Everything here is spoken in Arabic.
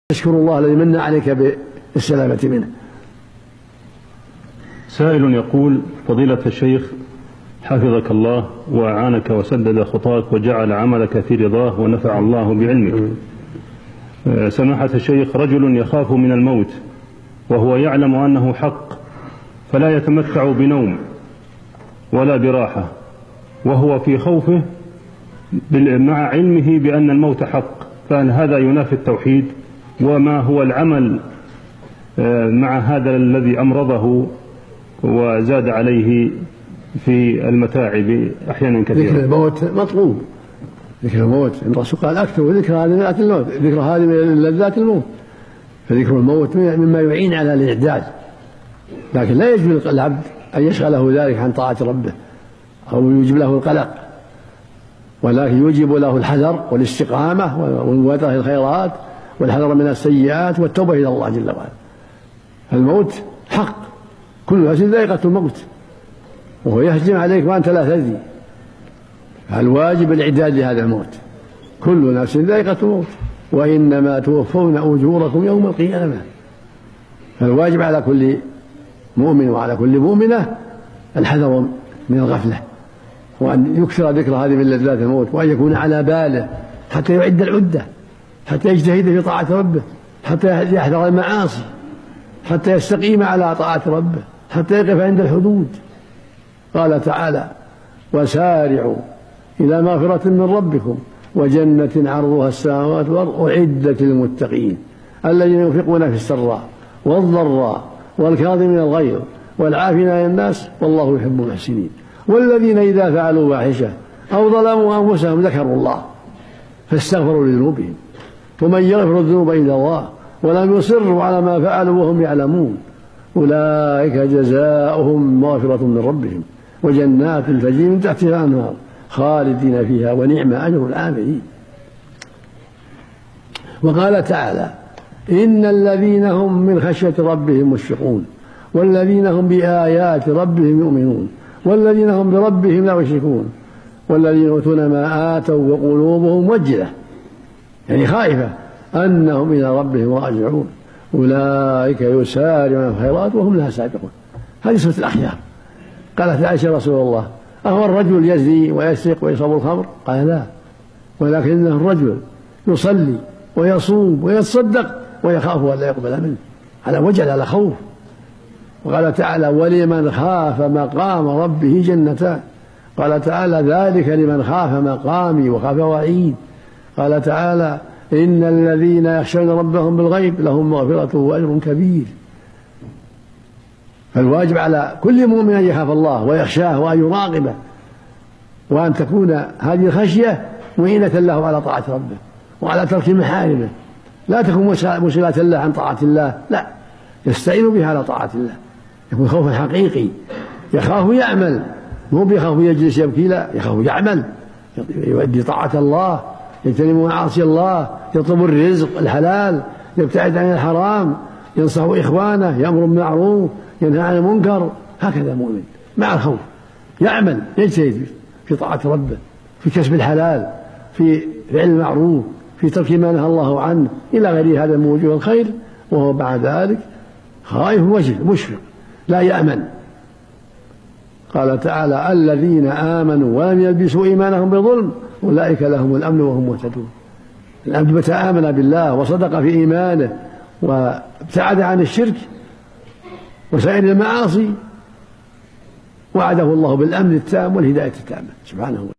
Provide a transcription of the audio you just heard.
تشكر الله الذي من عليك بالسلامة منه. سائل يقول: فضيلة الشيخ حفظك الله وأعانك وسدد خطاك وجعل عملك في رضاه ونفع الله بعلمك. سماحة الشيخ، رجل يخاف من الموت وهو يعلم أنه حق، فلا يتمتع بنوم ولا براحة، وهو في خوفه مع علمه بأن الموت حق، فهل هذا ينافي التوحيد؟ وما هو العمل مع هذا الذي أمرضه وزاد عليه في المتاعب أحيانا كثيرة؟ ذكر الموت مطلوب، ذكر الموت الرسول قال: أكثر ذكر هذه الموت، ذكر هذه من لذات الموت، فذكر الموت مما يعين على الإعداد، لكن لا يجوز العبد أن يشغله ذلك عن طاعة ربه أو يوجب له القلق، ولكن يوجب له الحذر والاستقامة ومبادرة الخيرات والحذر من السيئات والتوبة إلى الله جل وعلا. الموت حق، كل نفس ذائقة الموت، وهو يهجم عليك وأنت لا تدري، فالواجب الإعداد لهذا الموت. كل نفس ذائقة الموت وإنما توفون أجوركم يوم القيامة. فالواجب على كل مؤمن وعلى كل مؤمنة الحذر من الغفلة، وأن يكثر ذكر هذه من لذات الموت، وأن يكون على باله حتى يعد العدة، حتى يجتهد في طاعة ربه، حتى يحذر المعاصي، حتى يستقيم على طاعة ربه، حتى يقف عند الحدود. قال تعالى: وسارعوا إلى مغفرة من ربكم وجنة عرضها السماوات والأرض أعدت للمتقين الذين ينفقون في السراء والضراء والكاظمين الغيظ والعافين عن الناس والله يحب المحسنين والذين إذا فعلوا فاحشة أو ظلموا أنفسهم ذكروا الله فاستغفروا لذنوبهم ومن يغفر الذنوب إلا الله ولم يصروا على ما فعلوا وهم يعلمون أولئك جزاؤهم مغفرة من ربهم وجنات تجري من تحتها الأنهار خالدين فيها ونعم أجر العاملين. وقال تعالى: إن الذين هم من خشية ربهم مشفقون والذين هم بآيات ربهم يؤمنون والذين هم بربهم لا يشركون والذين يؤتون ما آتوا وقلوبهم وجلة، يعني خائفة أنهم إلى ربهم راجعون أولئك يسارعون في الخيرات وهم لها سابقون. هذه صفة الأخيار. قالت عائشة: رسول الله، أهو الرجل يزني ويسرق ويشرب الخمر؟ قال: لا، ولكنه الرجل يصلي ويصوم ويتصدق ويخاف أن لا يقبل منه، على وجل، على خوف. وقال تعالى: ولمن خاف مقام ربه جنتان. قال تعالى: ذلك لمن خاف مقامي وخاف وعيد. قال تعالى: إن الذين يخشون ربهم بالغيب لهم مغفرة وأجر كبير. فالواجب على كل مؤمن أن يخاف الله ويخشاه وأن يراقبه، وأن تكون هذه الخشية معينة له على طاعة ربه وعلى ترك محارمه، لا تكون مسئلة له عن طاعة الله، لا، يستعين بها على طاعة الله، يكون خوفا حقيقي، يخاف يعمل، مو بيخاف يجلس يبكي، لا، يخاف يعمل، يؤدي طاعة الله، يجتنب معاصي الله، يطلب الرزق الحلال، يبتعد عن الحرام، ينصح إخوانه، يأمر بالمعروف، ينهى عن المنكر. هكذا المؤمن مع الخوف يعمل، يجتهد في طاعة ربه، في كسب الحلال، في فعل المعروف، في ترك ما نهى الله عنه، إلى غير هذا من وجوه الخير، وهو بعد ذلك خائف وجل مشفق لا يأمن. قال تعالى: الذين آمنوا ولم يلبسوا إيمانهم بظلم أولئك لهم الأمن وهم مهتدون. العبد متى آمن بالله وصدق في إيمانه وابتعد عن الشرك وسائر المعاصي وعده الله بالأمن التام والهداية التامة سبحانه وتعالى.